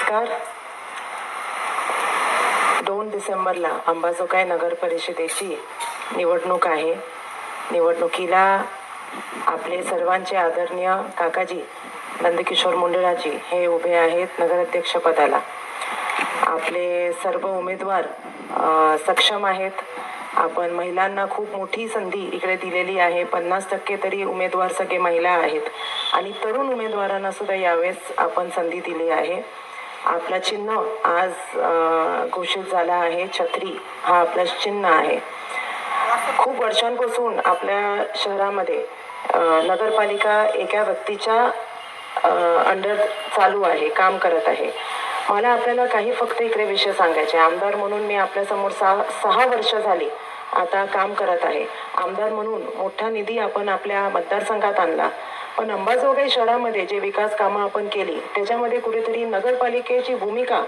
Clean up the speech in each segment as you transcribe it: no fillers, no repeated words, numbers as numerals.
नमस्कार. 2 डिसेंबरला अंबाजोगाई नगर परिषदेची निवडणूक आहे. निवडणुकीला आपले सर्वांचे आदरणीय काकाजी नंदकिशोर मुंडेराजी हे उभे आहेत नगराध्यक्षपदाला. आपले सर्व उमेदवार सक्षम आहेत. आपण महिलांना खूप मोठी संधी इकडे दिलेली आहे. 50% तरी उमेदवार सगळे महिला आहेत आणि तरुण उमेदवारांना सुद्धा यावेळेस आपण संधी दिली आहे. आपला चिन्ह आज घोषित झाला आहे. छत्री हा आपला चिन्ह आहे. खूप वर्षांपासून आपल्या शहरामध्ये नगरपालिका एका व्यक्तीच्या अंडर चालू आहे, काम करत आहे. मला आपल्याला काही फक्त इकडे विषय सांगायचे. आमदार म्हणून मी आपल्यासमोर 6 वर्ष झाली आता काम करत आहे. आमदार म्हणून मोठा निधी आपण आपल्या मतदारसंघात आणला, पण अंबाजोगाई शहरामध्ये जे विकास कामं आपण केली त्याच्यामध्ये कुठेतरी नगरपालिकेची भूमिका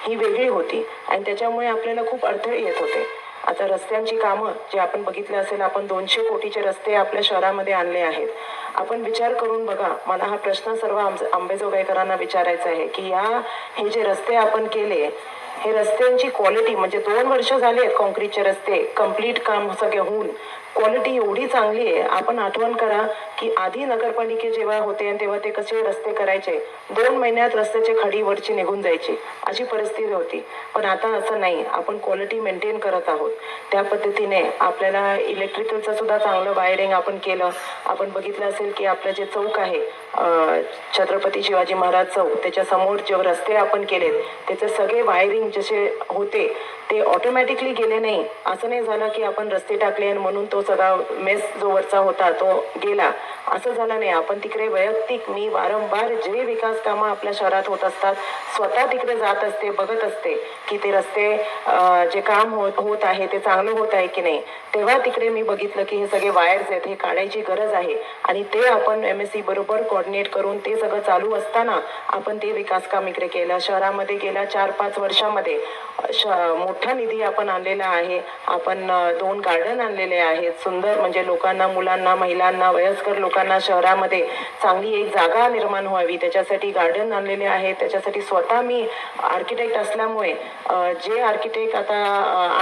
ही वेगळी होती आणि त्याच्यामुळे आपल्याला खूप अडथळे येत होते. आता रस्त्यांची कामं जे आपण बघितले असेल, आपण 200 कोटीचे रस्ते आपल्या शहरामध्ये आणले आहेत. आपण विचार करून बघा. मला हा प्रश्न सर्व अंबाजोगाईकरांना विचारायचा आहे की हे जे रस्ते आपण केले, हे रस्त्यांची क्वालिटी म्हणजे 2 वर्ष झाले आहेत कॉन्क्रीटचे रस्ते कंप्लीट काम सगळे होऊन क्वालिटी एवढी चांगली आहे. आपण आठवण करा की आधी नगरपालिके जेव्हा होते तेव्हा ते कसे रस्ते करायचे, 2 महिन्यात रस्त्याची खडी वरची निघून जायची अशी परिस्थिती होती. पण आता असं नाही. आपण क्वालिटी मेंटेन करत आहोत. त्या पद्धतीने आपल्याला इलेक्ट्रिकलचं सुद्धा चांगलं वायरिंग आपण केलं. आपण बघितलं असेल की आपलं जे चौक आहे छत्रपती शिवाजी महाराज चौक, त्याच्यासमोर जे रस्ते आपण केलेत त्याचे सगळे वायरिंग जसे होते ते ऑटोमॅटिकली गेले नाही. असं नाही झालं की आपण रस्ते टाकले आणि म्हणून तो सगळा मेस जो वरचा होता तो गेला, असं झालं नाही. आपण तिकडे वैयक्तिक मी वारंवार जे विकास कामं आपल्या शहरात होत असतात स्वतः तिकडे जात असते, बघत असते की ते रस्ते जे काम होत आहे ते चांगलं होत आहे की नाही. तेव्हा तिकडे मी बघितलं की हे सगळे वायर्स आहेत, हे काढायची गरज आहे आणि ते आपण MSC बरोबर कोऑर्डिनेट करून ते सगळं चालू असताना आपण ते विकास काम इकडे केलं. शहरामध्ये गेल्या 4-5 वर्षामध्ये मोठा निधी आपण आणलेला आहे. आपण 2 गार्डन आणलेले आहेत सुंदर, म्हणजे लोकांना, मुलांना, महिलांना, वयस्कर लोकांना शहरामध्ये चांगली एक जागा निर्माण व्हावी त्याच्यासाठी गार्डन आणलेले आहेत. त्याच्यासाठी स्वतः मी आर्किटेक्ट असल्यामुळे जे आर्किटेक्ट आता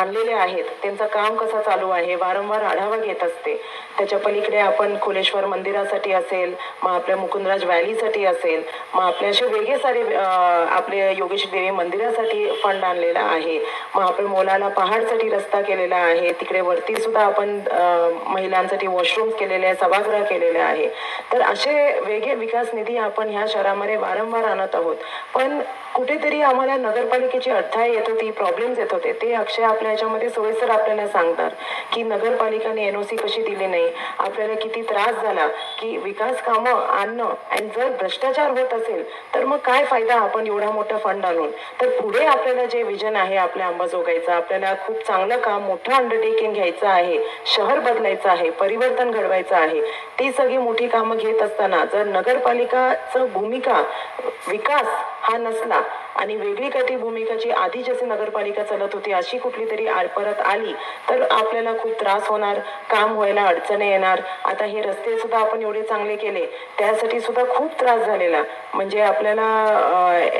आणलेले आहेत त्यांचं काम कसं चालू आहे वारंवार आढावा घेत असते. त्याच्या पलीकडे आपण खोलेश्वर मंदिरासाठी असेल, मग आपल्या मुकुंदराज व्हॅलीसाठी असेल, मग आपले असे वेगळे सारे आपले योगेश्वरी देवी मंदिरासाठी फंड आणलेला आहे. मग आपण मोलाला पहाडसाठी रस्ता केलेला आहे. तिकडे वरती सुद्धा आपण महिलांसाठी वॉशरूम्स केलेले आहे, सभागृह केलेले आहे. तर असे वेगळे विकास निधी आपण ह्या शहरामध्ये वारंवार आणत आहोत. पण कुठेतरी आम्हाला नगरपालिकेची अडथळे येत होती, प्रॉब्लेम्स येत होते. ते अक्षय आपल्या ह्याच्यामध्ये सोयीस्कर आपल्याला सांगणार की नगरपालिकाने NOC कशी दिली नाही, आपल्याला किती त्रास झाला की विकास कामं आणणं, आणि जर भ्रष्टाचार होत असेल तर मग काय फायदा आपण एवढा मोठा फंड आणून. तर पुढे आपल्याला जे विजन आहे आपल्या अंबाजोगाईचं, आपल्याला खूप चांगलं काम, मोठं अंडरटेकिंग घ्यायचं आहे, शहर बदलायचं आहे, परिवर्तन घडवायचं आहे. ती सगळी मोठी कामं घेत असताना जर नगरपालिकाचं भूमिका विकास हा नसला आणि वेगळी काही भूमिकाची आधी जशी नगरपालिका चालत होती अशी कुठली तरी परत आली तर आपल्याला खूप त्रास होणार, काम व्हायला अडचणी येणार. आता हे रस्ते सुद्धा आपण एवढे चांगले केले त्यासाठी सुद्धा खूप त्रास झालेला. म्हणजे आपल्याला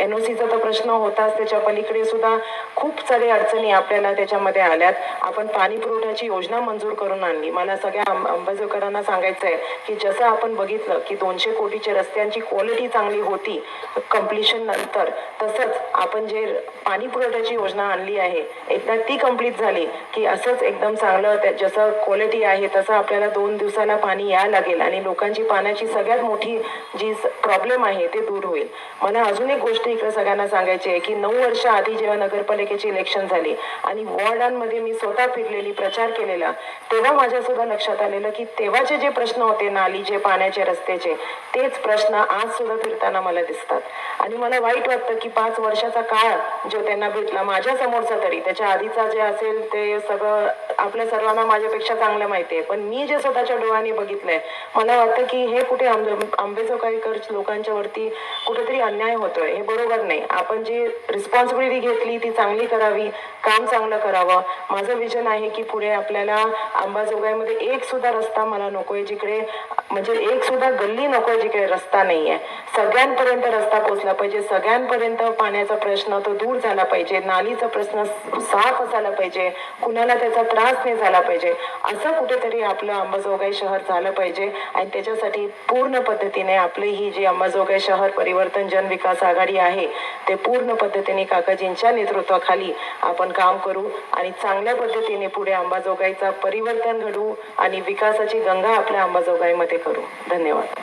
NOCचा तर प्रश्न होताच, त्याच्या पलीकडे सुद्धा खूप सारे अडचणी आपल्याला त्याच्यामध्ये आल्यात. आपण पाणी पुरवठ्याची योजना मंजूर करून आणली. मला सगळ्या अंबाजोगाईकरांना सांगायचं आहे की जसं आपण बघितलं की 200 कोटीच्या रस्त्यांची क्वालिटी चांगली होती कम्प्लिशन नंतर, तसंच आपण जे पाणी पुरवठ्याची योजना आणली आहे एकदा ती कंप्लीट झाली की असंच एकदम चांगलं जसं क्वालिटी आहे तसं आपल्याला 2 दिवसाला पाणी यायला लागेल आणि लोकांची पाण्याची सगळ्यात मोठी जी प्रॉब्लेम आहे ते दूर होईल. मला अजून एक गोष्ट इकडे सगळ्यांना सांगायची आहे की 9 वर्ष आधी जेव्हा नगरपालिकेची इलेक्शन झाली आणि वॉर्डांमध्ये मी स्वतः फिरलेली, प्रचार केलेला, तेव्हा माझ्या सुद्धा लक्षात आलेलं की तेव्हाचे जे प्रश्न होते नालीचे, पाण्याचे, रस्त्याचे, तेच प्रश्न आज सुद्धा फिरताना मला दिसतात. आणि मला वाईट वाटतं की 5 वर्षाचा काळ जो त्यांना भेटला माझ्या समोरचा, तरी त्याच्या आधीचा जे असेल ते सगळं आपल्या सर्वांना माझ्यापेक्षा चांगलं माहिती आहे, पण मी जे स्वतःच्या डोळ्यांनी बघितलंय मला वाटतं की हे कुठे अंबाजोगाईकर लोकांच्या वरती कुठेतरी अन्याय होतोय. हे बरोबर नाही. आपण जी रिस्पॉन्सिबिलिटी घेतली ती चांगली करावी, काम चांगलं करावं. माझं विजन आहे की पुढे आपल्याला अंबाजोगाईमध्ये एक सुद्धा रस्ता मला नकोय जिकडे, म्हणजे एक सुद्धा गल्ली नकोय जिकडे रस्ता नाहीये. सगळ्यांपर्यंत रस्ता पोहोचला पाहिजे, सगळ्यांपर्यंत पाण्याचा प्रश्न तो दूर झाला पाहिजे, नालीचा प्रश्न साफ असायला पाहिजे, कुणाला त्याचा त्रास नाही झाला पाहिजे, असं कुठेतरी आपलं अंबाजोगाई शहर झालं पाहिजे. आणि त्याच्यासाठी पूर्ण पद्धतीने आपली ही जी अंबाजोगाई शहर परिवर्तन जन विकास आघाडी आहे ते पूर्ण पद्धतीने काकाजींच्या नेतृत्वाखाली आपण काम करू आणि चांगल्या पद्धतीने पुढे अंबाजोगाईचा परिवर्तन घडवू आणि विकासाची गंगा आपल्या अंबाजोगाईमध्ये करू. धन्यवाद.